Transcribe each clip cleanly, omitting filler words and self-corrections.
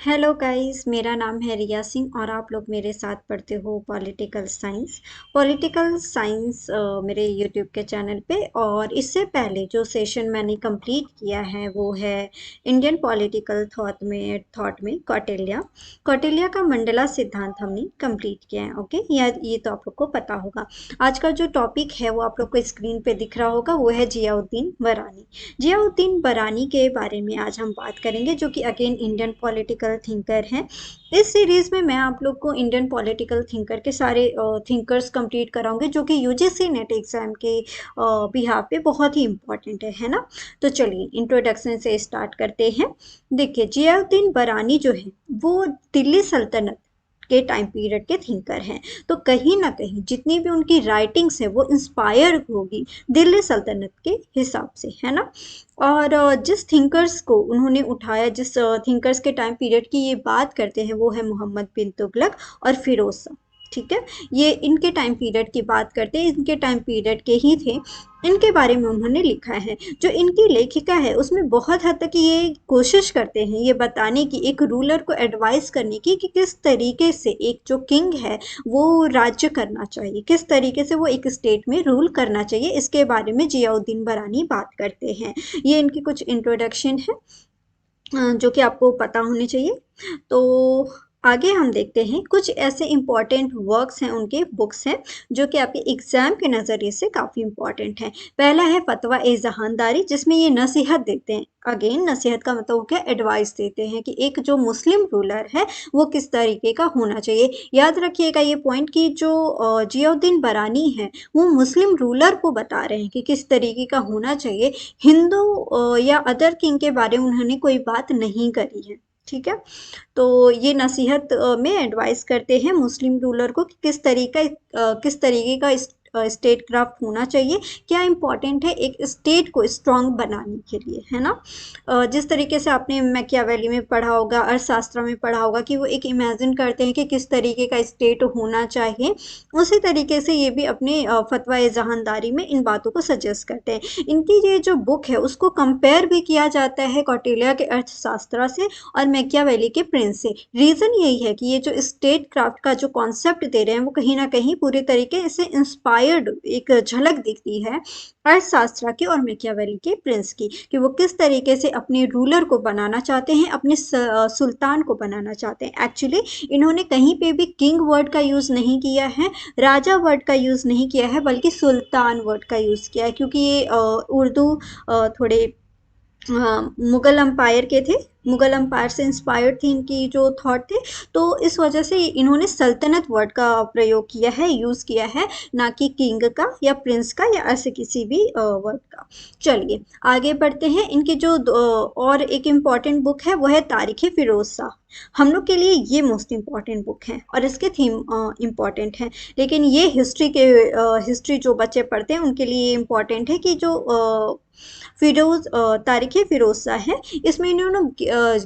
Hello guys, मेरा नाम है रिया सिंह और आप लोग मेरे साथ पढ़ते हो पॉलिटिकल साइंस मेरे यूट्यूब के चैनल पे। और इससे पहले जो सेशन मैंने कंप्लीट किया है वो है इंडियन पॉलिटिकल थॉट में कौटिल्य का मंडला सिद्धांत हमने कंप्लीट किया है। ओके, ये तो आप लोग को पता होगा। आज का जो टॉपिक है वो आप लोग को स्क्रीन पे दिख रहा होगा, वो है जियाउद्दीन बरानी। जियाउद्दीन बरानी के बारे में आज हम बात करेंगे, जो कि अगेन इंडियन पॉलिटिकल थिंकर हैं। इस सीरीज में मैं आप लोग को इंडियन पॉलिटिकल थिंकर के सारे थिंकर्स कंप्लीट कराऊंगे, जो कि यूजीसी नेट एग्जाम के बिहाफ पे बहुत ही इंपॉर्टेंट है ना। तो चलिए इंट्रोडक्शन से स्टार्ट करते हैं। देखिए, जियाउद्दीन बरानी जो है वो दिल्ली सल्तनत के टाइम पीरियड के थिंकर हैं। तो कहीं ना कहीं जितनी भी उनकी राइटिंग्स है वो इंस्पायर होगी दिल्ली सल्तनत के हिसाब से, है ना। और जिस थिंकर्स को उन्होंने उठाया, जिस थिंकर्स के टाइम पीरियड की ये बात करते हैं, वो है मोहम्मद बिन तुगलक और फिरोज शाह। ठीक है, ये इनके टाइम पीरियड की बात करते हैं, इनके टाइम पीरियड के ही थे। इनके बारे में उन्होंने लिखा है। जो इनकी लेखिका है उसमें बहुत हद तक ये कोशिश करते हैं ये बताने की, एक रूलर को एडवाइस करने की कि किस तरीके से एक जो किंग है वो राज्य करना चाहिए, किस तरीके से वो एक स्टेट में रूल करना चाहिए। इसके बारे में जियाउद्दीन बरानी बात करते हैं। ये इनकी कुछ इंट्रोडक्शन है जो कि आपको पता होने चाहिए। तो आगे हम देखते हैं, कुछ ऐसे इंपॉर्टेंट वर्क्स हैं, उनके बुक्स हैं जो कि आपके एग्जाम के नज़रिए से काफ़ी इंपॉर्टेंट हैं। पहला है फतवा ए जहानदारी, जिसमें ये नसीहत देते हैं। अगेन नसीहत का मतलब क्या, एडवाइस देते हैं कि एक जो मुस्लिम रूलर है वो किस तरीके का होना चाहिए। याद रखिएगा ये पॉइंट कि जो जियाउद्दीन बरानी है वो मुस्लिम रूलर को बता रहे हैं कि किस तरीके का होना चाहिए। हिंदू या अदर किंग के बारे में उन्होंने कोई बात नहीं करी है। ठीक है, तो ये नसीहत में एडवाइस करते हैं मुस्लिम रूलर को कि किस तरीके का स्टेट क्राफ्ट होना चाहिए, क्या इंपॉर्टेंट है एक स्टेट को स्ट्रांग बनाने के लिए, है ना। जिस तरीके से आपने मैकियावेली में पढ़ा होगा, अर्थशास्त्र में पढ़ा होगा कि वो एक इमेजिन करते हैं कि किस तरीके का स्टेट होना चाहिए, उसी तरीके से ये भी अपने फतवा ए जहानदारी में इन बातों को सजेस्ट करते हैं। इनकी ये जो बुक है उसको कंपेयर भी किया जाता है कौटिल्य के अर्थशास्त्र से और मैकियावेली के प्रिंस से। रीज़न यही है कि ये जो स्टेट क्राफ्ट का जो कॉन्सेप्ट दे रहे हैं वो कहीं ना कहीं पूरी तरीके से इंस्पायर्ड एक झलक दिखती है अर्थशास्त्र की और मैकियावेली के प्रिंस की, कि वो किस तरीके से अपने रूलर को बनाना चाहते हैं, अपने सुल्तान को बनाना चाहते हैं। एक्चुअली इन्होंने कहीं पे भी किंग वर्ड का यूज़ नहीं किया है, राजा वर्ड का यूज़ नहीं किया है, बल्कि सुल्तान वर्ड का यूज़ किया है, क्योंकि ये उर्दू थोड़े मुगल अम्पायर के थे, मुगल अम्पायर से इंस्पायर्ड थी इनकी जो थॉट थे। तो इस वजह से इन्होंने सल्तनत वर्ड का प्रयोग किया है, यूज़ किया है, ना कि किंग का या प्रिंस का या ऐसे किसी भी वर्ड का। चलिए आगे बढ़ते हैं। इनकी जो और एक इम्पॉर्टेंट बुक है वो है तारीख़ फिरोज शाह। हम लोग के लिए ये मोस्ट इम्पॉर्टेंट बुक है और इसके थीम इम्पॉर्टेंट है, लेकिन ये हिस्ट्री जो बच्चे पढ़ते हैं उनके लिए इम्पॉर्टेंट है कि जो तारीख़ फिरोज शाह है, इसमें इन्होंने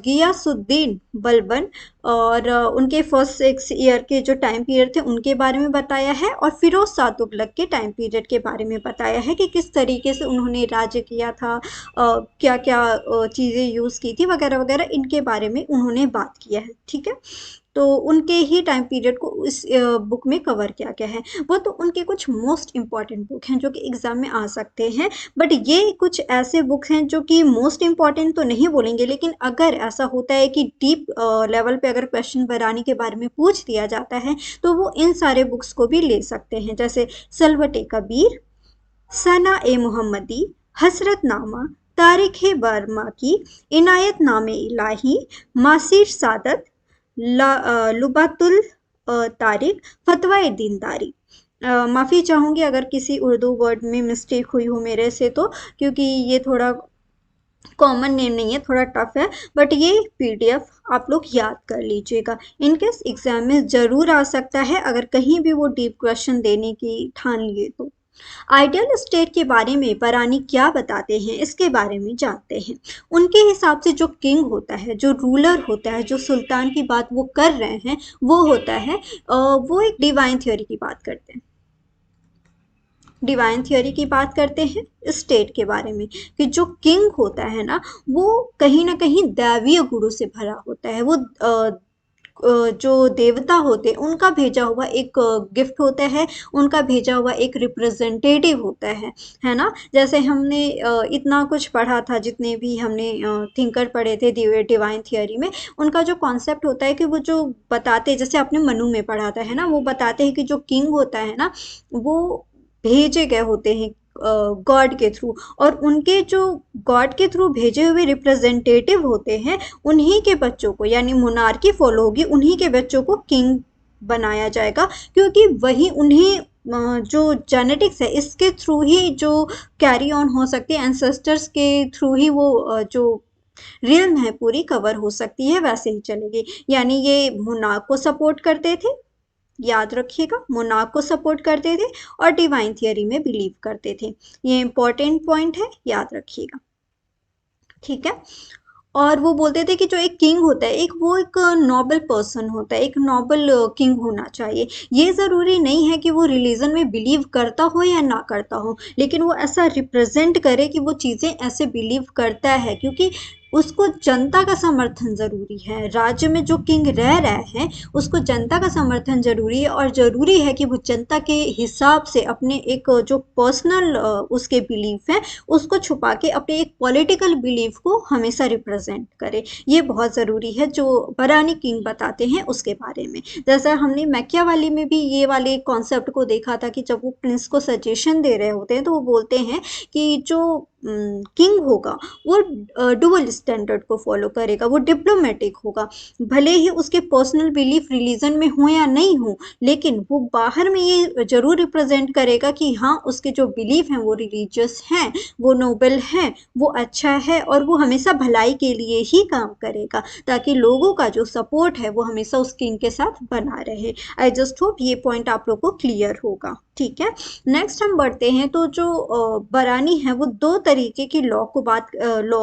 गियासुद्दीन बलबन और उनके फर्स्ट 6 ईयर के जो टाइम पीरियड थे उनके बारे में बताया है, और फिरोज शाह तुगलक के टाइम पीरियड के बारे में बताया है कि किस तरीके से उन्होंने राज्य किया था, क्या क्या चीज़ें यूज़ की थी, वगैरह वगैरह, इनके बारे में उन्होंने बात किया है। ठीक है, तो उनके ही टाइम पीरियड को इस बुक में कवर किया गया है। वो तो उनके कुछ मोस्ट इम्पॉर्टेंट बुक हैं जो कि एग्ज़ाम में आ सकते हैं, बट ये कुछ ऐसे बुक्स हैं जो कि मोस्ट इम्पॉर्टेंट तो नहीं बोलेंगे, लेकिन अगर ऐसा होता है कि डीप लेवल पे अगर क्वेश्चन बरानी के बारे में पूछ दिया जाता है तो वो इन सारे बुक्स को भी ले सकते हैं, जैसे सलवटे कबीर, सना ए मोहम्मदी, हसरतनामा, तारिख़ बर्मा की, इनायत नामे इलाही, मासिर सादत, लुबातुल तारिक, फतवा दीनदारी। माफ़ी चाहूँगी अगर किसी उर्दू वर्ड में मिस्टेक हुई हो मेरे से, तो क्योंकि ये थोड़ा कॉमन नेम नहीं है, थोड़ा टफ है, बट ये पीडीएफ आप लोग याद कर लीजिएगा, इनकेस एग्जाम में ज़रूर आ सकता है अगर कहीं भी वो डीप क्वेश्चन देने की ठान लिए तो। आइडियल स्टेट के बारे में बरानी क्या बताते हैं, इसके बारे में जानते हैं। उनके हिसाब से जो किंग होता है, जो रूलर होता है, जो सुल्तान की बात वो कर रहे हैं, वो होता है वो एक डिवाइन थ्योरी की बात करते हैं। डिवाइन थियोरी की बात करते हैं स्टेट के बारे में कि जो किंग होता है ना वो कहीं ना कहीं दैवीय गुणों से भरा होता है। वो जो देवता होते हैं उनका भेजा हुआ एक गिफ्ट होता है, उनका भेजा हुआ एक रिप्रेजेंटेटिव होता है ना। जैसे हमने इतना कुछ पढ़ा था, जितने भी हमने थिंकर पढ़े थे डिवाइन थियोरी में, उनका जो कॉन्सेप्ट होता है कि वो जो बताते, जैसे आपने मनु में पढ़ा था है ना, वो बताते हैं कि जो किंग होता है ना वो भेजे गए होते हैं गॉड के थ्रू, और उनके जो गॉड के थ्रू भेजे हुए रिप्रेजेंटेटिव होते हैं उन्हीं के बच्चों को, यानी मोनार्की फॉलो होगी, उन्हीं के बच्चों को किंग बनाया जाएगा, क्योंकि वही उन्हें जो जेनेटिक्स है इसके थ्रू ही जो कैरी ऑन हो सकती है, एंसेस्टर्स के थ्रू ही वो जो रिल्म है पूरी कवर हो सकती है, वैसे ही चलेगी। यानी ये मोनार्क को सपोर्ट करते थे, याद रखिएगा, मोनार्क को सपोर्ट करते थे और डिवाइन थियरी में बिलीव करते थे। ये इंपॉर्टेंट पॉइंट है, याद रखिएगा, ठीक है। और वो बोलते थे कि जो एक किंग होता है एक नोबल पर्सन होता है, एक नोबल किंग होना चाहिए। ये ज़रूरी नहीं है कि वो रिलीजन में बिलीव करता हो या ना करता हो, लेकिन वो ऐसा रिप्रेजेंट करे कि वो चीज़ें ऐसे बिलीव करता है, क्योंकि उसको जनता का समर्थन ज़रूरी है। राज्य में जो किंग रह रहे हैं उसको जनता का समर्थन ज़रूरी है, और ज़रूरी है कि वो जनता के हिसाब से अपने एक जो पर्सनल उसके बिलीफ हैं उसको छुपा के अपने एक पॉलिटिकल बिलीफ को हमेशा रिप्रेजेंट करे। ये बहुत ज़रूरी है, जो बरानी किंग बताते हैं उसके बारे में। जैसा हमने मैकियावेली में भी ये वाले कॉन्सेप्ट को देखा था कि जब वो प्रिंस को सजेशन दे रहे होते हैं तो वो बोलते हैं कि जो किंग होगा वो डुअल स्टैंडर्ड को फॉलो करेगा, वो डिप्लोमेटिक होगा, भले ही उसके पर्सनल बिलीफ रिलीजन में हो या नहीं हो, लेकिन वो बाहर में ये जरूर रिप्रेजेंट करेगा कि हाँ उसके जो बिलीफ हैं वो रिलीजियस हैं, वो नोबल हैं, वो अच्छा है, और वो हमेशा भलाई के लिए ही काम करेगा, ताकि लोगों का जो सपोर्ट है वो हमेशा उस किंग के साथ बना रहे। आई जस्ट होप ये पॉइंट आप लोग को क्लियर होगा, ठीक है। नेक्स्ट हम बढ़ते हैं, तो जो बरानी है वो दो तरीके की लॉ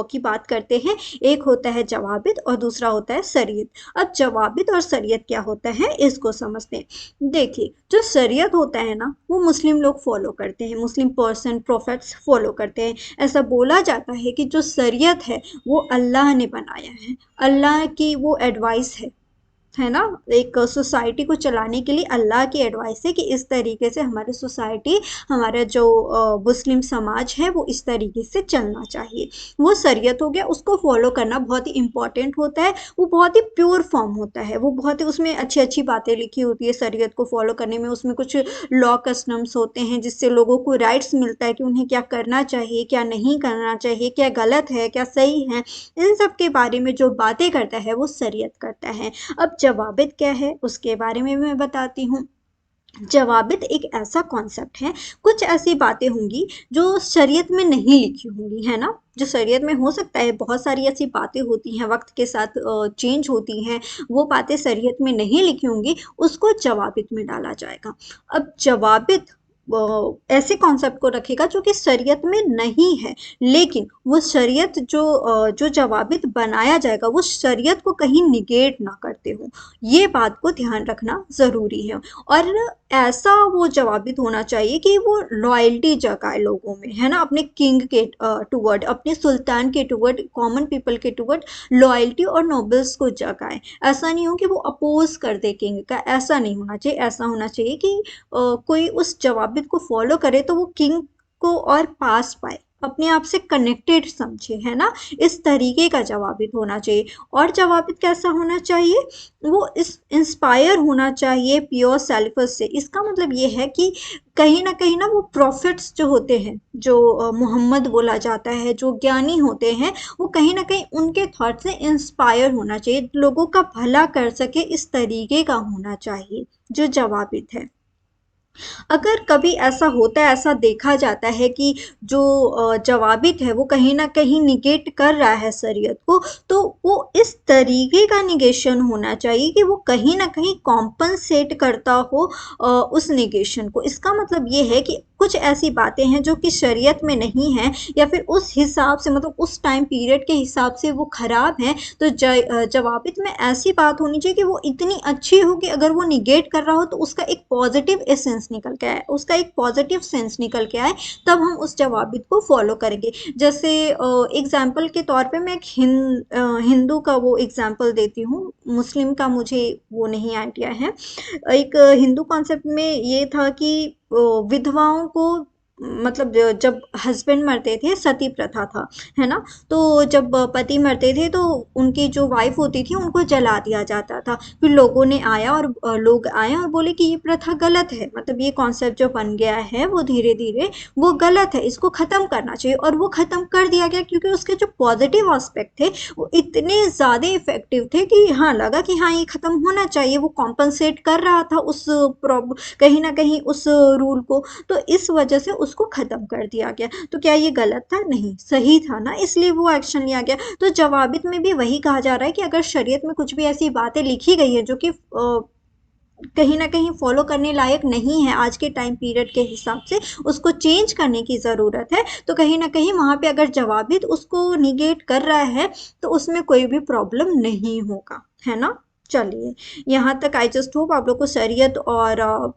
की बात करते हैं। एक होता है जवाबित और दूसरा होता है शरीयत। अब जवाबित और शरीयत क्या होता है इसको समझते हैं। देखिए, जो शरीयत होता है ना वो मुस्लिम लोग फॉलो करते हैं, मुस्लिम पर्सन प्रोफेट्स फॉलो करते हैं। ऐसा बोला जाता है कि जो शरीयत है वो अल्लाह ने बनाया है, अल्लाह की वो एडवाइस है ना, एक सोसाइटी को चलाने के लिए अल्लाह की एडवाइस है कि इस तरीके से हमारी सोसाइटी, हमारा जो मुस्लिम समाज है वो इस तरीके से चलना चाहिए। वो शरीयत हो गया, उसको फॉलो करना बहुत ही इंपॉर्टेंट होता है। वो बहुत ही प्योर फॉर्म होता है, वो बहुत ही उसमें अच्छी अच्छी बातें लिखी होती है शरीयत को फॉलो करने में। उसमें कुछ लॉ कस्टम्स होते हैं जिससे लोगों को राइट्स मिलता है कि उन्हें क्या करना चाहिए, क्या नहीं करना चाहिए, क्या गलत है, क्या सही है, इन सब के बारे में जो बातें करता है वो शरीयत करता है। अब जवाबित क्या है उसके बारे में मैं बताती हूँ। जवाबित एक ऐसा कॉन्सेप्ट है, कुछ ऐसी बातें होंगी जो शरीयत में नहीं लिखी होंगी, है ना, जो शरीयत में हो सकता है बहुत सारी ऐसी बातें होती हैं वक्त के साथ चेंज होती हैं, वो बातें शरीयत में नहीं लिखी होंगी, उसको जवाबित में डाला जाएगा। अब जवाबित ऐसे कॉन्सेप्ट को रखेगा जो कि शरीयत में नहीं है, लेकिन वो शरीयत जो जवाबित बनाया जाएगा वो शरीयत को कहीं निगेट ना करते हो, ये बात को ध्यान रखना ज़रूरी है। और ऐसा वो जवाबित होना चाहिए कि वो लॉयल्टी जगाए लोगों में, है ना, अपने किंग के टुवर्ड, अपने सुल्तान के टुवर्ड, कॉमन पीपल के टुवर्ड लॉयल्टी और नोबल्स को जगाए। ऐसा नहीं हो कि वो अपोज कर दे किंग का, ऐसा नहीं होना चाहिए। ऐसा होना चाहिए कि कोई उस जवाबित को फॉलो करे तो वो किंग को और पास पाए, अपने आप से कनेक्टेड समझे, है ना, इस तरीके का जवाबित होना चाहिए। और जवाबित कैसा होना चाहिए, वो इस इंस्पायर होना चाहिए प्योर सेल्फस से। इसका मतलब ये है कि कहीं ना वो प्रॉफिट्स जो होते हैं, जो मोहम्मद बोला जाता है, जो ज्ञानी होते हैं, वो कहीं ना कहीं उनके थॉट से इंस्पायर होना चाहिए, लोगों का भला कर सके इस तरीके का होना चाहिए जो जवाबित है। अगर कभी ऐसा होता है, ऐसा देखा जाता है कि जो जवाबित है वो कहीं ना कहीं निगेट कर रहा है शरीयत को, तो वो इस तरीके का निगेशन होना चाहिए कि वो कहीं ना कहीं कॉम्पनसेट करता हो उस निगेशन को। इसका मतलब ये है कि कुछ ऐसी बातें हैं जो कि शरीयत में नहीं है, या फिर उस हिसाब से, मतलब उस टाइम पीरियड के हिसाब से वो खराब है, तो जवाबित में ऐसी बात होनी चाहिए कि वो इतनी अच्छी हो कि अगर वो निगेट कर रहा हो तो उसका एक पॉजिटिव एसेंस सेंस निकल के आए, उसका एक पॉजिटिव सेंस निकल के आए, तब हम उस जवाबित को फॉलो करेंगे। जैसे एग्जाम्पल के तौर पे मैं एक हिंदू का वो एग्जाम्पल देती हूँ, मुस्लिम का मुझे वो नहीं आइडिया है। एक हिंदू कॉन्सेप्ट में ये था कि विधवाओं को मतलब जब हस्बैंड मरते थे सती प्रथा था, है ना। तो जब पति मरते थे तो उनकी जो वाइफ होती थी उनको जला दिया जाता था। फिर लोगों ने आया और लोग आए और बोले कि ये प्रथा गलत है, मतलब ये कॉन्सेप्ट जो बन गया है वो धीरे धीरे वो गलत है, इसको ख़त्म करना चाहिए। और वो ख़त्म कर दिया गया क्योंकि उसके जो पॉजिटिव एस्पेक्ट थे वो इतने ज़्यादा इफेक्टिव थे कि हाँ लगा कि हाँ ये ख़त्म होना चाहिए। वो कॉम्पनसेट कर रहा था उस प्रॉब्लम, कहीं ना कहीं उस रूल को, तो इस वजह से उसको ख़त्म कर दिया गया। तो क्या ये गलत था? नहीं, सही था ना, इसलिए वो एक्शन लिया गया। तो जवाबित में भी वही कहा जा रहा है कि अगर शरीयत में कुछ भी ऐसी बातें लिखी गई है जो कि कहीं ना कहीं फॉलो करने लायक नहीं है आज के टाइम पीरियड के हिसाब से, उसको चेंज करने की ज़रूरत है, तो कहीं ना कहीं वहाँ पे अगर जवाबित उसको निगेट कर रहा है तो उसमें कोई भी प्रॉब्लम नहीं होगा, है ना। चलिए, यहाँ तक आई जस्ट होप आप लोग को शरीयत और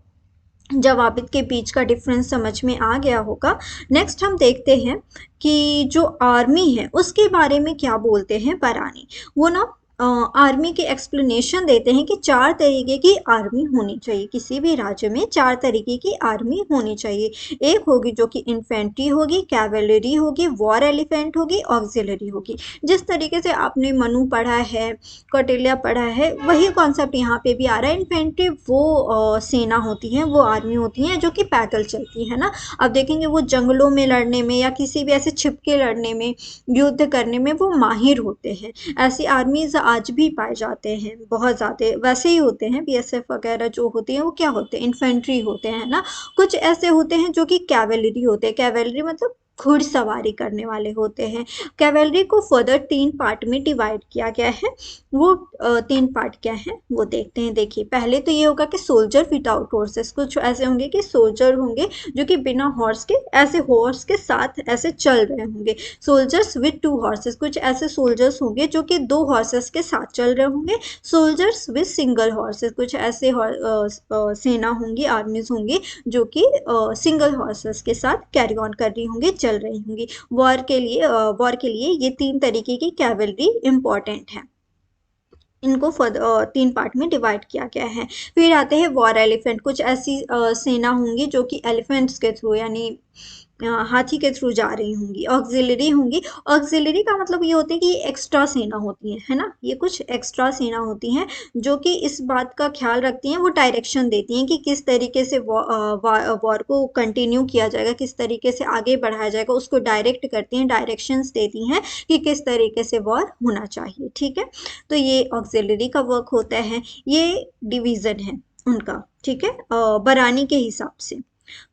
जवाबित के बीच का डिफरेंस समझ में आ गया होगा। नेक्स्ट हम देखते हैं कि जो आर्मी है उसके बारे में क्या बोलते हैं बरानी। वो ना आर्मी के एक्सप्लेनेशन देते हैं कि 4 तरीके की आर्मी होनी चाहिए, किसी भी राज्य में 4 तरीके की आर्मी होनी चाहिए। एक होगी जो कि इन्फेंट्री होगी, कैवेलरी होगी, वॉर एलिफेंट होगी, ऑक्सिलरी होगी। जिस तरीके से आपने मनु पढ़ा है, कौटिल्य पढ़ा है, वही कॉन्सेप्ट यहाँ पे भी आ रहा है। इन्फेंट्री वो सेना होती है, वो आर्मी होती है जो कि पैदल चलती है ना। अब देखेंगे वो जंगलों में लड़ने में या किसी भी ऐसे छिप के लड़ने में, युद्ध करने में वो माहिर होते हैं। ऐसी आर्मीज आज भी पाए जाते हैं, बहुत ज़्यादा वैसे ही होते हैं। बीएसएफ वगैरह जो होते हैं वो क्या होते हैं? इन्फेंट्री होते हैं ना। कुछ ऐसे होते हैं जो कि कैवेलरी होते हैं। कैवेलरी मतलब घुड़सवारी करने वाले होते हैं। कैवेलरी को फर्दर 3 पार्ट में डिवाइड किया गया है। वो 3 पार्ट क्या है वो देखते हैं। देखिए, पहले तो ये होगा कि सोल्जर विदाउट हॉर्सेस। कुछ ऐसे होंगे कि सोल्जर होंगे जो कि बिना हॉर्स के, ऐसे हॉर्स के साथ ऐसे चल रहे होंगे, सोल्जर्स विद 2 हॉर्सेस। कुछ ऐसे सोल्जर्स होंगे जो कि 2 हॉर्सेस के साथ चल रहे होंगे, सोल्जर्स विद सिंगल हॉर्सेस। कुछ ऐसे सेना होंगी, आर्मीज होंगी जो कि सिंगल हॉर्सेस के साथ कैरी ऑन कर रही होंगी, चल रही होंगी। वॉर के लिए ये 3 तरीके की कैवलरी इंपॉर्टेंट है। इनको 3 पार्ट में डिवाइड किया गया है। फिर आते हैं वॉर एलिफेंट। कुछ ऐसी सेना होंगी जो कि एलिफेंट्स के थ्रू यानी हाथी के थ्रू जा रही होंगी। ऑक्सिलरी होंगी। ऑक्सिलरी का मतलब ये होता है कि एक्स्ट्रा सेना होती है ना। ये कुछ एक्स्ट्रा सेना होती हैं जो कि इस बात का ख्याल रखती हैं, वो डायरेक्शन देती हैं कि किस तरीके से वॉर को कंटिन्यू किया जाएगा, किस तरीके से आगे बढ़ाया जाएगा, उसको डायरेक्ट करती हैं, डायरेक्शंस देती हैं कि किस तरीके से वॉर होना चाहिए। ठीक है, तो ये ऑक्सिलरी का वर्क होता है, ये डिवीज़न है उनका। ठीक है, बरानी के हिसाब से।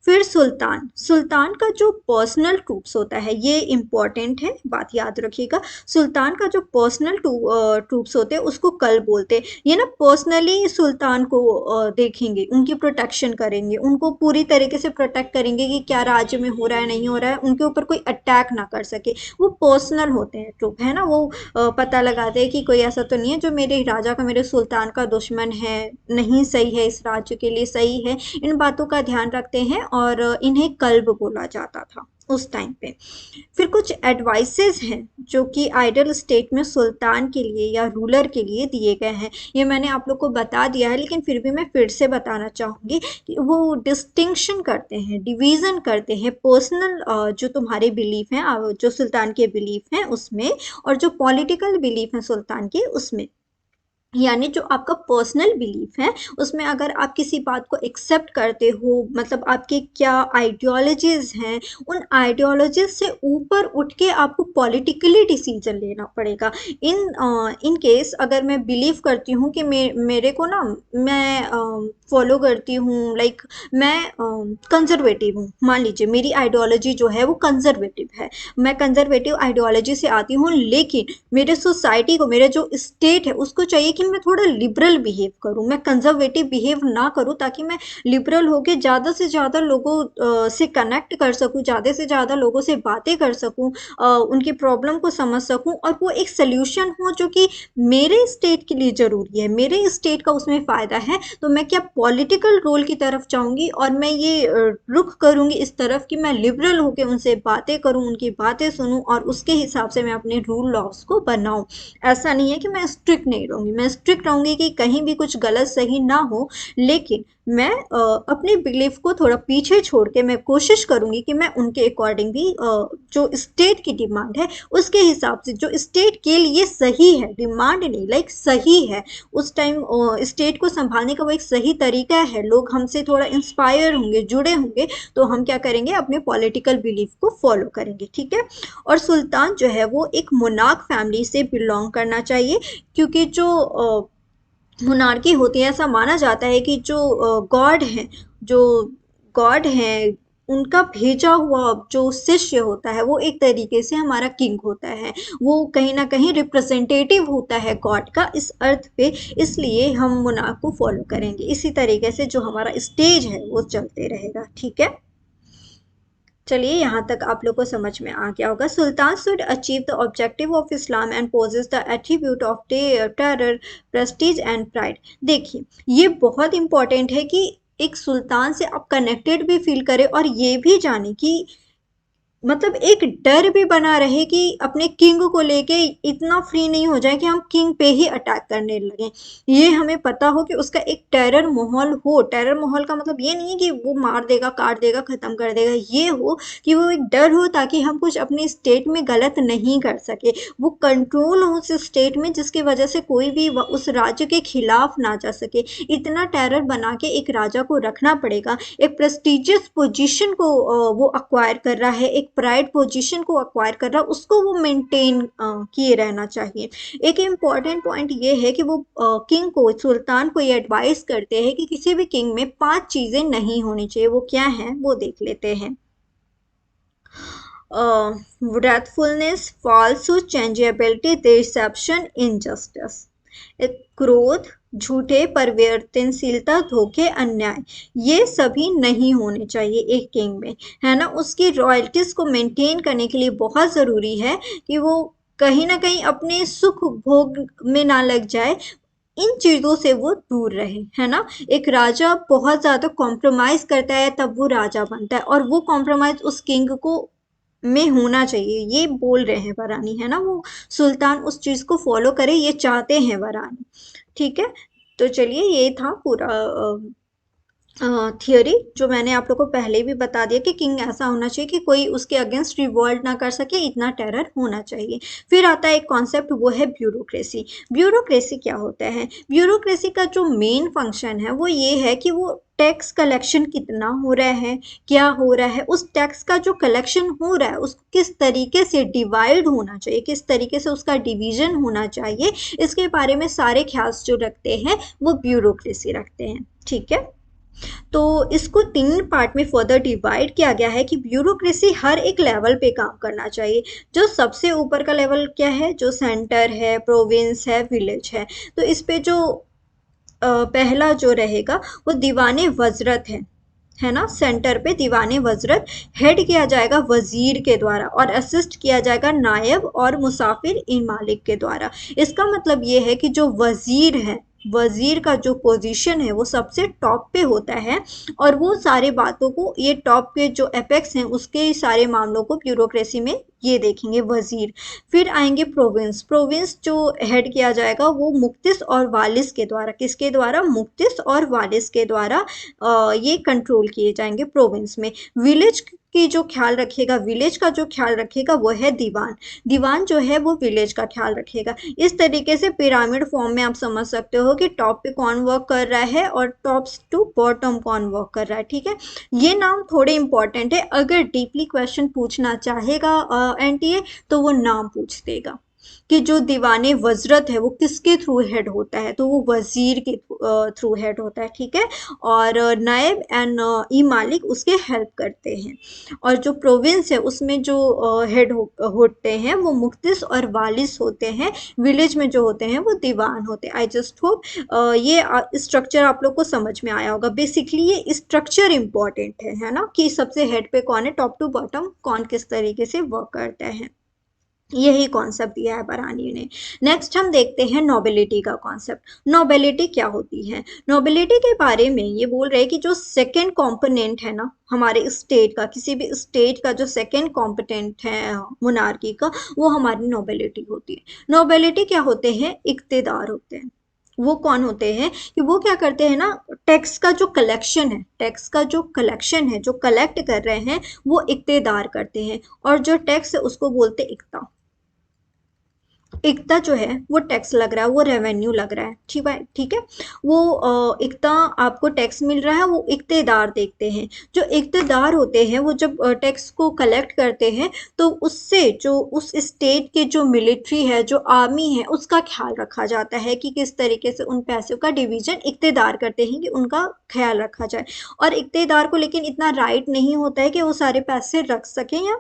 फिर सुल्तान। सुल्तान का जो पर्सनल ट्रूप्स होता है, ये इम्पॉर्टेंट है, बात याद रखिएगा। सुल्तान का जो पर्सनल ट्रूप्स होते हैं उसको कल बोलते हैं। ये ना पर्सनली सुल्तान को देखेंगे, उनकी प्रोटेक्शन करेंगे, उनको पूरी तरीके से प्रोटेक्ट करेंगे कि क्या राज्य में हो रहा है, नहीं हो रहा है, उनके ऊपर कोई अटैक ना कर सके। वो पर्सनल होते हैं ट्रूप, है ना। वो पता लगाते हैं कि कोई ऐसा तो नहीं है जो मेरे राजा का, मेरे सुल्तान का दुश्मन है, नहीं सही है, इस राज्य के लिए सही है। इन बातों का ध्यान रखते हैं और इन्हें कल्ब बोला जाता था उस टाइम पे। फिर कुछ एडवाइसेस हैं जो कि आइडल स्टेट में सुल्तान के लिए या रूलर के लिए दिए गए हैं। ये मैंने आप लोग को बता दिया है, लेकिन फिर भी मैं फिर से बताना चाहूँगी कि वो डिस्टिंक्शन करते हैं, डिवीज़न करते हैं पर्सनल जो तुम्हारे बिलीफ हैं, जो सुल्तान के बिलीफ हैं उसमें, और जो पॉलिटिकल बिलीफ हैं सुल्तान के उसमें। यानी जो आपका पर्सनल बिलीफ है उसमें अगर आप किसी बात को एक्सेप्ट करते हो, मतलब आपके क्या आइडियोलॉजीज हैं, उन आइडियोलॉजीज से ऊपर उठ के आपको पॉलिटिकली डिसीजन लेना पड़ेगा। इन केस अगर मैं बिलीव करती हूँ कि मेरे को ना, मैं फॉलो करती हूँ, लाइक मैं कंजर्वेटिव हूँ, मान लीजिए मेरी आइडियोलॉजी जो है वो कंजर्वेटिव है, मैं कंजर्वेटिव आइडियोलॉजी से आती हूँ, लेकिन मेरे सोसाइटी को, मेरे जो स्टेट है उसको चाहिए कि मैं थोड़ा लिबरल बिहेव करूं, मैं कंजर्वेटिव बिहेव ना करूं, ताकि मैं लिबरल होकर ज़्यादा से ज़्यादा लोगों से कनेक्ट कर सकूं, ज़्यादा से ज़्यादा लोगों से बातें कर सकूं, उनकी प्रॉब्लम को समझ सकूं, और वो एक सल्यूशन हो जो कि मेरे स्टेट के लिए ज़रूरी है, मेरे स्टेट का उसमें फ़ायदा है। तो मैं क्या पॉलिटिकल रोल की तरफ जाऊंगी और मैं ये रुख करूंगी इस तरफ कि मैं लिबरल होकर उनसे बातें करूं, उनकी बातें सुनूं और उसके हिसाब से मैं अपने रूल लॉस को बनाऊं। ऐसा नहीं है कि मैं स्ट्रिक्ट नहीं रहूंगी, मैं स्ट्रिक्ट रहूंगी कि कहीं भी कुछ गलत सही ना हो, लेकिन मैं अपने बिलीफ को थोड़ा पीछे छोड़ के मैं कोशिश करूंगी कि मैं उनके अकॉर्डिंग भी जो स्टेट की डिमांड है उसके हिसाब से, जो स्टेट के लिए सही है, डिमांड नहीं लाइक सही है उस टाइम स्टेट को संभालने का वो एक सही तरीका है, लोग हमसे थोड़ा इंस्पायर होंगे, जुड़े होंगे, तो हम क्या करेंगे, अपने पॉलिटिकल बिलीफ को फॉलो करेंगे। ठीक है। और सुल्तान जो है वो एक मोनार्क फैमिली से बिलोंग करना चाहिए, क्योंकि जो मोनार्की होती है, ऐसा माना जाता है कि जो गॉड हैं, जो गॉड हैं, उनका भेजा हुआ जो शिष्य होता है वो एक तरीके से हमारा किंग होता है, वो कहीं ना कहीं रिप्रेजेंटेटिव होता है गॉड का इस अर्थ पे, इसलिए हम मोनार्क को फॉलो करेंगे। इसी तरीके से जो हमारा स्टेज है वो चलते रहेगा। ठीक है। चलिए यहाँ तक आप लोग को समझ में आ गया होगा। Sultan should achieve the objective of Islam and possess the attribute of terror, prestige and pride. देखिए ये बहुत इंपॉर्टेंट है कि एक सुल्तान से आप कनेक्टेड भी फील करें और ये भी जाने कि मतलब एक डर भी बना रहे कि अपने किंग को लेके इतना फ्री नहीं हो जाए कि हम किंग पे ही अटैक करने लगे। ये हमें पता हो कि उसका एक टेरर माहौल हो। टेरर माहौल का मतलब ये नहीं है कि वो मार देगा, काट देगा, खत्म कर देगा, ये हो कि वो एक डर हो ताकि हम कुछ अपने स्टेट में गलत नहीं कर सके, वो कंट्रोल हो उस स्टेट में जिसकी वजह से कोई भी उस राज्य के खिलाफ ना जा सके। इतना टेरर बना के एक राजा को रखना पड़ेगा। एक प्रेस्टिजियस पोजीशन को वो अक्वायर कर रहा है, एक प्राइड पोजीशन को अक्वायर कर रहा है, उसको वो मेंटेन किए रहना चाहिए। एक इम्पॉर्टेंट पॉइंट ये है कि वो किंग को, सुल्तान को ये एडवाइस करते हैं कि किसी भी किंग में 5 चीजें नहीं होनी चाहिए। वो क्या हैं वो देख लेते हैं। wrathfulness, falsehood, changeability, deception, injustice। एक क्रोध, झूठे, परिवर्तनशीलता, धोखे, अन्याय, ये सभी नहीं होने चाहिए एक किंग में, है ना। उसकी रॉयल्टीज को मेंटेन करने के लिए बहुत जरूरी है कि वो कहीं ना कहीं अपने सुख भोग में ना लग जाए, इन चीजों से वो दूर रहे, है ना। एक राजा बहुत ज्यादा कॉम्प्रोमाइज करता है तब वो राजा बनता है, और वो कॉम्प्रोमाइज उस किंग को में होना चाहिए, ये बोल रहे हैं वरानी, है ना। वो सुल्तान उस चीज को फॉलो करे ये चाहते हैं वरानी। ठीक है। तो चलिए ये था पूरा थियोरी जो मैंने आप लोग को पहले भी बता दिया कि किंग ऐसा होना चाहिए कि कोई उसके अगेंस्ट रिवोल्ट ना कर सके, इतना टेरर होना चाहिए। फिर आता है एक कॉन्सेप्ट, वो है ब्यूरोक्रेसी। ब्यूरोक्रेसी क्या होता है? ब्यूरोक्रेसी का जो मेन फंक्शन है वो ये है कि वो टैक्स कलेक्शन कितना हो रहा है, क्या हो रहा है, उस टैक्स का जो कलेक्शन हो रहा है उसको किस तरीके से डिवाइड होना चाहिए, किस तरीके से उसका डिवीजन होना चाहिए, इसके बारे में सारे ख्याल जो रखते हैं वो ब्यूरोक्रेसी रखते हैं। ठीक है। तो इसको 3 पार्ट में फर्दर डिवाइड किया गया है कि ब्यूरोक्रेसी हर एक लेवल पे काम करना चाहिए। जो सबसे ऊपर का लेवल क्या है, जो सेंटर है, प्रोविंस है, विलेज है, तो इस पे जो पहला जो रहेगा वो दीवाने वजरत है ना। सेंटर पे दीवाने वजरत हेड किया जाएगा वजीर के द्वारा और असिस्ट किया जाएगा नायब और मुसाफिर इन मालिक के द्वारा। इसका मतलब ये है कि जो वजीर है, वजीर का जो पोजीशन है वो सबसे टॉप पे होता है, और वो सारे बातों को, ये टॉप के जो एपेक्स हैं उसके सारे मामलों को ब्यूरोक्रेसी में ये देखेंगे वजीर। फिर आएंगे प्रोविंस। प्रोविंस जो हेड किया जाएगा वो मुक्तिस और वालिस के द्वारा, किसके द्वारा? मुक्तिस और वालिस के द्वारा ये कंट्रोल किए जाएंगे प्रोविंस में। विलेज की जो ख्याल रखेगा, विलेज का जो ख्याल रखेगा वो है दीवान। दीवान जो है वो विलेज का ख्याल रखेगा। इस तरीके से पिरामिड फॉर्म में आप समझ सकते हो कि टॉप पे कौन वर्क कर रहा है और टॉप्स टू बॉटम कौन वर्क कर रहा है। ठीक है। ये नाम थोड़े इंपॉर्टेंट है, अगर डीपली क्वेश्चन पूछना चाहेगा एनटीए तो वो नाम पूछ देगा कि जो दीवाने वजरत है वो किसके थ्रू हेड होता है, तो वो वजीर के थ्रू हेड होता है। ठीक है। और नायब एंड ई मालिक उसके हेल्प करते हैं। और जो प्रोविंस है उसमें जो हेड होते हैं वो मुक्तिस और वालिस होते हैं। विलेज में जो होते हैं वो दीवान होते हैं। आई जस्ट होप ये स्ट्रक्चर आप लोग को समझ में आया होगा। बेसिकली ये स्ट्रक्चर इंपॉर्टेंट है ना, कि सबसे हेड पे कौन है, टॉप टू बॉटम कौन किस तरीके से वर्क करता है। यही कॉन्सेप्ट दिया है बरानी ने। नेक्स्ट हम देखते हैं नोबिलिटी का कॉन्सेप्ट। नोबिलिटी क्या होती है? नोबिलिटी के बारे में ये बोल रहे हैं कि जो सेकंड कंपोनेंट है ना हमारे स्टेट का, किसी भी स्टेट का जो सेकंड कंपोनेंट है मोनार्की का, वो हमारी नोबिलिटी होती है। नोबिलिटी क्या होते हैं? इक्तेदार होते हैं। वो कौन होते हैं कि वो क्या करते हैं ना, टैक्स का जो कलेक्शन है, टैक्स का जो कलेक्शन है, जो कलेक्ट कर रहे हैं, वो इक्तेदार करते हैं। और जो टैक्स है उसको बोलते हैं इक्ता। इक्ता जो है वो टैक्स लग रहा है, वो रेवेन्यू लग रहा है, ठीक है, ठीक है। वो इक्ता आपको टैक्स मिल रहा है, वो इक्तेदार देखते हैं। जो इक्तेदार होते हैं वो जब टैक्स को कलेक्ट करते हैं तो उससे जो उस स्टेट के जो मिलिट्री है, जो आर्मी है, उसका ख्याल रखा जाता है कि किस तरीके से उन पैसों का डिवीजन इक्तेदार करते हैं कि उनका ख्याल रखा जाए। और इक्तेदार को लेकिन इतना राइट नहीं होता है कि वो सारे पैसे रख सकें या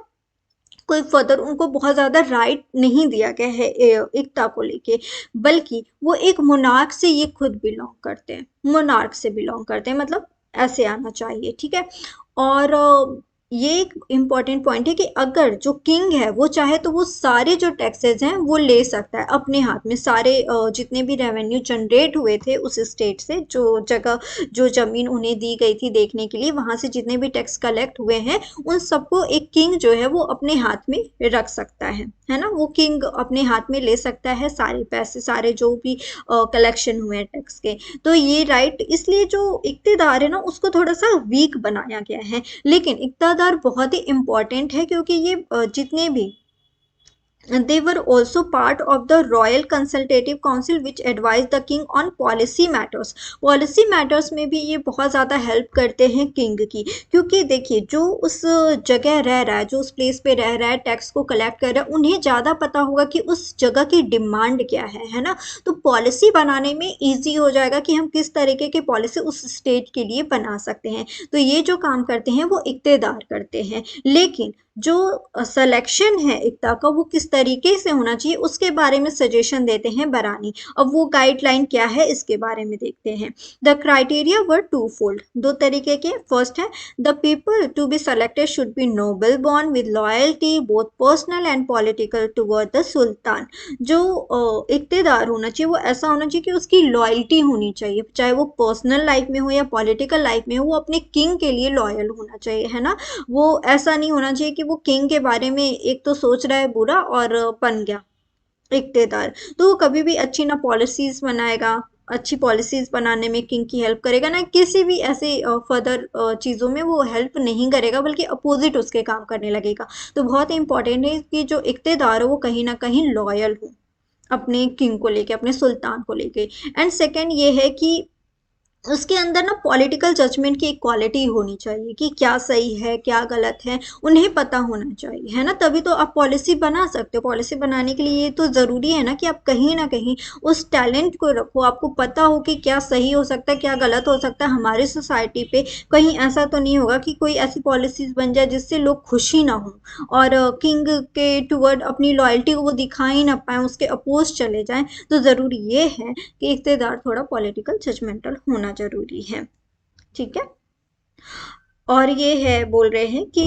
कोई फर्दर उनको बहुत ज़्यादा राइट नहीं दिया गया है एकता को लेके, बल्कि वो एक मोनार्क से ये खुद बिलोंग करते हैं, मोनार्क से बिलोंग करते हैं, मतलब ऐसे आना चाहिए, ठीक है। और ये एक इम्पॉर्टेंट पॉइंट है कि अगर जो किंग है वो चाहे तो वो सारे जो टैक्सेस हैं वो ले सकता है अपने हाथ में। सारे जितने भी रेवेन्यू जनरेट हुए थे उस स्टेट से, जो जगह, जो ज़मीन उन्हें दी गई थी देखने के लिए, वहाँ से जितने भी टैक्स कलेक्ट हुए हैं उन सबको एक किंग जो है वो अपने हाथ में रख सकता है ना। वो किंग अपने हाथ में ले सकता है सारे पैसे, सारे जो भी कलेक्शन हुए हैं टैक्स के। तो ये राइट, इसलिए जो इक्तेदार है ना उसको थोड़ा सा वीक बनाया गया है। लेकिन इक़्तिदार बहुत ही इम्पोर्टेंट है क्योंकि ये जितने भी they were also part of the royal consultative council which advised the king on policy matters। policy matters में भी ये बहुत ज़्यादा हेल्प करते हैं किंग की, क्योंकि देखिए जो उस जगह रह रहा है, जो उस प्लेस पे रह रहा है, टैक्स को कलेक्ट कर रहा है, उन्हें ज़्यादा पता होगा कि उस जगह की डिमांड क्या है ना। तो पॉलिसी बनाने में ईजी हो जाएगा कि हम किस तरीके की पॉलिसी उस स्टेट के लिए बना सकते हैं। तो ये जो काम करते हैं वो इक़्तिदार करते हैं। लेकिन जो सिलेक्शन है इक्ता का वो किस तरीके से होना चाहिए उसके बारे में सजेशन देते हैं बरानी। अब वो गाइडलाइन क्या है इसके बारे में देखते हैं। The criteria were two fold, दो तरीके के। फर्स्ट है the people to be selected should be noble born with loyalty both personal and political toward the सुल्तान। जो इक्तेदार होना चाहिए वो ऐसा होना चाहिए कि उसकी लॉयल्टी होनी चाहिए, चाहे वो पर्सनल लाइफ में हो या पॉलिटिकल लाइफ में हो, वो अपने किंग के लिए लॉयल होना चाहिए, है ना। वो ऐसा नहीं होना चाहिए कि वो किंग के बारे में एक तो सोच रहा है बुरा और बन गया इक़्तिदार, तो वो कभी भी अच्छी ना पॉलिसीज बनाएगा, अच्छी पॉलिसीज बनाने में किंग की हेल्प करेगा ना, किसी भी ऐसे फर्दर चीज़ों में वो हेल्प नहीं करेगा, बल्कि अपोजिट उसके काम करने लगेगा। तो बहुत इंपॉर्टेंट है कि जो इक़्तिदार हो वो कहीं ना कहीं लॉयल हो अपने किंग को लेके, अपने सुल्तान को लेके। एंड सेकेंड ये है कि उसके अंदर ना पॉलिटिकल जजमेंट की एक क्वालिटी होनी चाहिए कि क्या सही है क्या गलत है, उन्हें पता होना चाहिए, है ना। तभी तो आप पॉलिसी बना सकते हो। पॉलिसी बनाने के लिए ये तो ज़रूरी है ना कि आप कहीं ना कहीं उस टैलेंट को रखो, आपको पता हो कि क्या सही हो सकता है क्या गलत हो सकता है हमारी सोसाइटी पे। कहीं ऐसा तो नहीं होगा कि कोई ऐसी पॉलिसीज बन जाए जिससे लोग खुशी ना हो और किंग के टूवर्ड अपनी लॉयल्टी को वो दिखा ही ना पाए, उसके अपोज चले जाएं। तो ज़रूरी ये है कि इक़्तिदार थोड़ा पॉलिटिकल जजमेंटल होना ज़रूरी है, ठीक है। और ये है बोल रहे हैं कि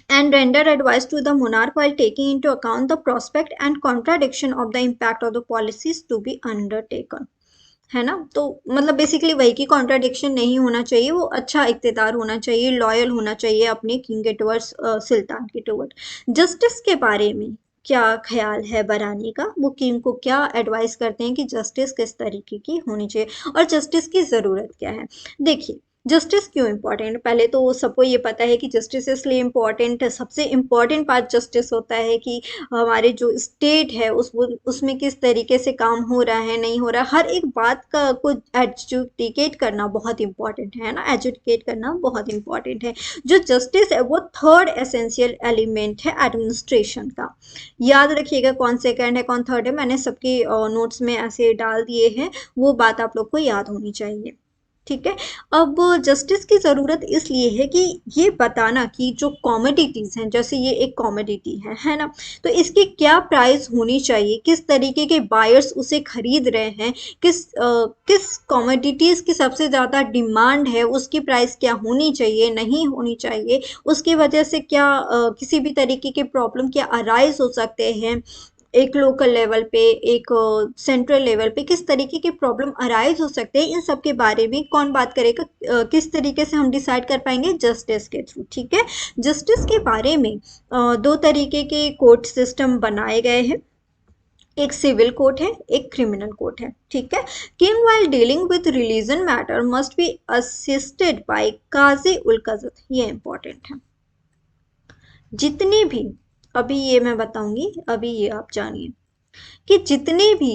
and render advice to the monarch while taking into account the prospect and contradiction of the impact of the policies to be undertaken, है ना। तो मतलब बेसिकली वही की कॉन्ट्राडिक्शन नहीं होना चाहिए, वो अच्छा इक़्तिदार होना चाहिए, लॉयल होना चाहिए अपने किंग के टुवर्ड्स, सुल्तान के टुवर्ड। जस्टिस के बारे में क्या ख्याल है बरानी का? वो किंग को क्या एडवाइस करते हैं कि जस्टिस किस तरीके की होनी चाहिए और जस्टिस की ज़रूरत क्या है। देखिए जस्टिस क्यों इम्पॉर्टेंट है, पहले तो सबको ये पता है कि जस्टिस इसलिए इम्पॉर्टेंट है, सबसे इम्पॉर्टेंट पार्ट जस्टिस होता है कि हमारे जो स्टेट है उसमें किस तरीके से काम हो रहा है नहीं हो रहा, हर एक बात का को एजुकेट करना बहुत इंपॉर्टेंट है ना, एजुकेट करना बहुत इंपॉर्टेंट है। जो जस्टिस है वो थर्ड एसेंशियल एलिमेंट है एडमिनिस्ट्रेशन का। याद रखिएगा कौन सेकंड है कौन थर्ड है, मैंने सबके नोट्स में ऐसे डाल दिए हैं, वो बात आप लोग को याद होनी चाहिए। ठीक है। अब जस्टिस की ज़रूरत इसलिए है कि ये बताना कि जो कमोडिटीज़ हैं, जैसे ये एक कमोडिटी है ना, तो इसकी क्या प्राइस होनी चाहिए, किस तरीके के बायर्स उसे खरीद रहे हैं, किस कमोडिटीज़ की सबसे ज़्यादा डिमांड है, उसकी प्राइस क्या होनी चाहिए, नहीं होनी चाहिए, उसकी वजह से क्या किसी भी तरीके के प्रॉब्लम क्या अराइज हो सकते हैं, एक लोकल लेवल पे, एक सेंट्रल लेवल पे किस तरीके के प्रॉब्लम अराइज हो सकते हैं, इन सब के बारे में कौन बात करेगा, किस तरीके से हम डिसाइड कर पाएंगे, जस्टिस के थ्रू। ठीक है। जस्टिस के बारे में दो तरीके के कोर्ट सिस्टम बनाए गए हैं, एक सिविल कोर्ट है, एक क्रिमिनल कोर्ट है। ठीक है। King while dealing with religion matter must be assisted by Qazi ul Quzat, ये इंपॉर्टेंट है। जितने भी, अभी ये मैं बताऊंगी, अभी ये आप जानिए कि जितने भी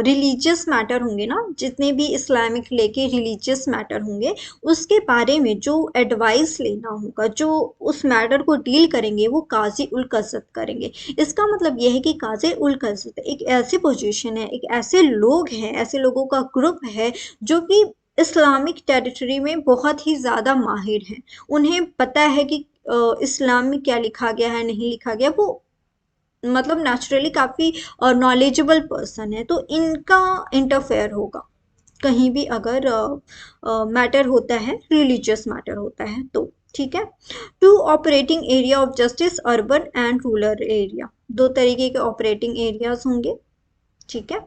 रिलीजियस मैटर होंगे ना, जितने भी इस्लामिक लेके रिलीजियस मैटर होंगे, उसके बारे में जो एडवाइस लेना होगा, जो उस मैटर को डील करेंगे, वो काजी उल कज़त करेंगे। इसका मतलब ये है कि काजी उल कज़त एक ऐसी पोजीशन है, एक ऐसे लोग हैं, ऐसे लोगों का ग्रुप है जो कि इस्लामिक टेरिटरी में बहुत ही ज़्यादा माहिर हैं। उन्हें पता है कि इस्लाम में क्या लिखा गया है, नहीं लिखा गया, वो मतलब नेचुरली काफ़ी नॉलेजेबल पर्सन है, तो इनका इंटरफेयर होगा कहीं भी अगर मैटर होता है, रिलीजियस मैटर होता है तो। ठीक है। Two operating area of justice, urban and rural area, दो तरीके के ऑपरेटिंग एरियाज होंगे। ठीक है।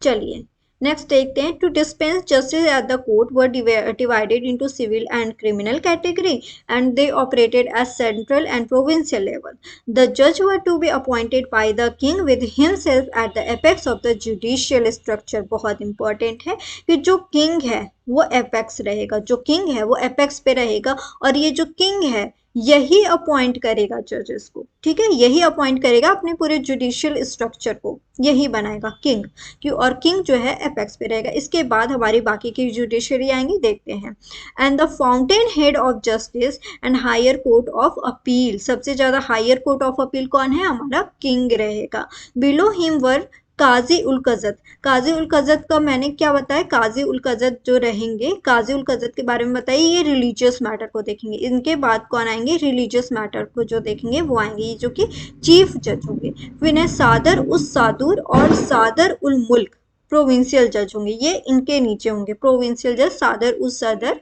चलिए नेक्स्ट देखते हैं। To dispense justice at the court were divided into civil and criminal category and they operated at central and provincial level. The जज were to be appointed by the king with himself at the apex of the judicial structure. बहुत important है कि जो king है वो apex रहेगा, जो king है वो एपेक्स पे रहेगा, और ये जो किंग है यही अपॉइंट करेगा जजेस को। ठीक है। यही अपॉइंट करेगा अपने पूरे जुडिशियल स्ट्रक्चर को, यही बनाएगा किंग। क्यों? और किंग जो है एपेक्स पे रहेगा। इसके बाद हमारी बाकी की जुडिशरी आएंगी, देखते हैं। And the fountain head of justice and higher court of appeal, सबसे ज्यादा हायर कोर्ट ऑफ अपील कौन है? हमारा किंग रहेगा। बिलो हिम वर काजी उल कज़त। काजी उल कज़त का मैंने क्या बताया, काजी उल कज़त जो रहेंगे, काजी उल कज़त के बारे में बताइए, ये रिलीजियस मैटर को देखेंगे। इनके बाद कौन आएंगे? रिलीजियस मैटर को जो देखेंगे वो आएंगे, ये जो कि चीफ जज होंगे। फिर है सादर उस सादुर और सादर उल मुल्क, प्रोविंशियल जज होंगे, ये इनके नीचे होंगे। प्रोविंशियल जज सादर उस सदर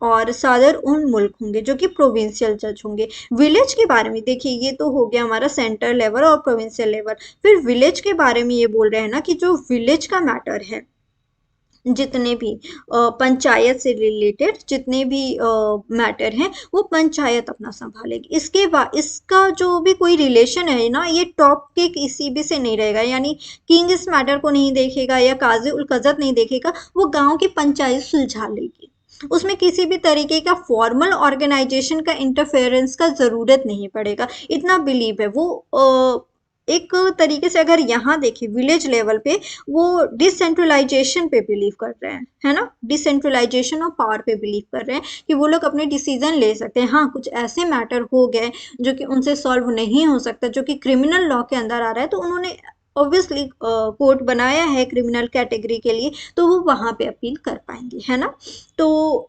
और सादर उन मुल्क होंगे जो कि प्रोविंशियल जज होंगे। विलेज के बारे में देखिए, ये तो हो गया हमारा सेंटर लेवल और प्रोविंशियल लेवल। फिर विलेज के बारे में ये बोल रहे हैं ना कि जो विलेज का मैटर है, जितने भी पंचायत से रिलेटेड जितने भी मैटर हैं, वो पंचायत अपना संभालेगी। इसके बाद इसका जो भी कोई रिलेशन है ना, ये टॉप के किसी भी से नहीं रहेगा, यानी किंग इस मैटर को नहीं देखेगा या काजी उल कज़त नहीं देखेगा, वो गांव की पंचायत सुलझा लेगी। उसमें किसी भी तरीके का फॉर्मल ऑर्गेनाइजेशन का इंटरफेरेंस का ज़रूरत नहीं पड़ेगा, इतना बिलीव है वो। एक तरीके से अगर यहाँ देखें विलेज लेवल पे, वो डिसेंट्रलाइजेशन पे बिलीव कर रहे हैं, है ना, डिसेंट्रलाइजेशन ऑफ पावर पे बिलीव कर रहे हैं कि वो लोग अपने डिसीजन ले सकते हैं। हाँ, कुछ ऐसे मैटर हो गए जो कि उनसे सॉल्व नहीं हो सकता, जो कि क्रिमिनल लॉ के अंदर आ रहा है, तो उन्होंने ऑब्वियसली कोर्ट बनाया है क्रिमिनल कैटेगरी के लिए, तो वो वहाँ पे अपील कर पाएंगे, है ना। तो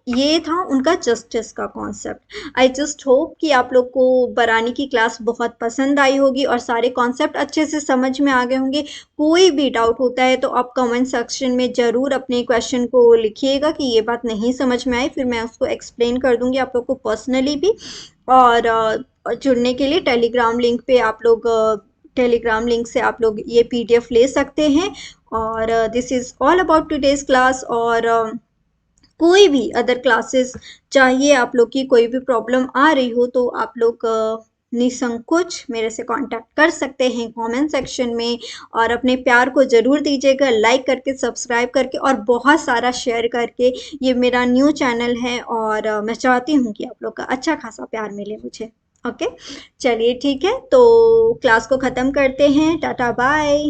ये था उनका जस्टिस का कॉन्सेप्ट। आई जस्ट होप कि आप लोग को बरानी की क्लास बहुत पसंद आई होगी और सारे कॉन्सेप्ट अच्छे से समझ में आ गए होंगे। कोई भी डाउट होता है तो आप कमेंट सेक्शन में ज़रूर अपने क्वेश्चन को लिखिएगा कि ये बात नहीं समझ में आई, फिर मैं उसको एक्सप्लेन कर दूंगी आप लोग को पर्सनली भी। और जुड़ने के लिए टेलीग्राम लिंक पे आप लोग टेलीग्राम लिंक से आप लोग ये पीडीएफ ले सकते हैं। और this is all about today's class. और कोई भी अदर क्लासेस चाहिए आप लोग की, कोई भी प्रॉब्लम आ रही हो तो आप लोग निसंकोच मेरे से कांटेक्ट कर सकते हैं कमेंट सेक्शन में। और अपने प्यार को ज़रूर दीजिएगा, लाइक करके, सब्सक्राइब करके और बहुत सारा शेयर करके। ये मेरा न्यू चैनल है और मैं चाहती हूँ कि आप लोग का अच्छा खासा प्यार मिले मुझे। ओके, चलिए ठीक है, तो क्लास को ख़त्म करते हैं। Tata bye.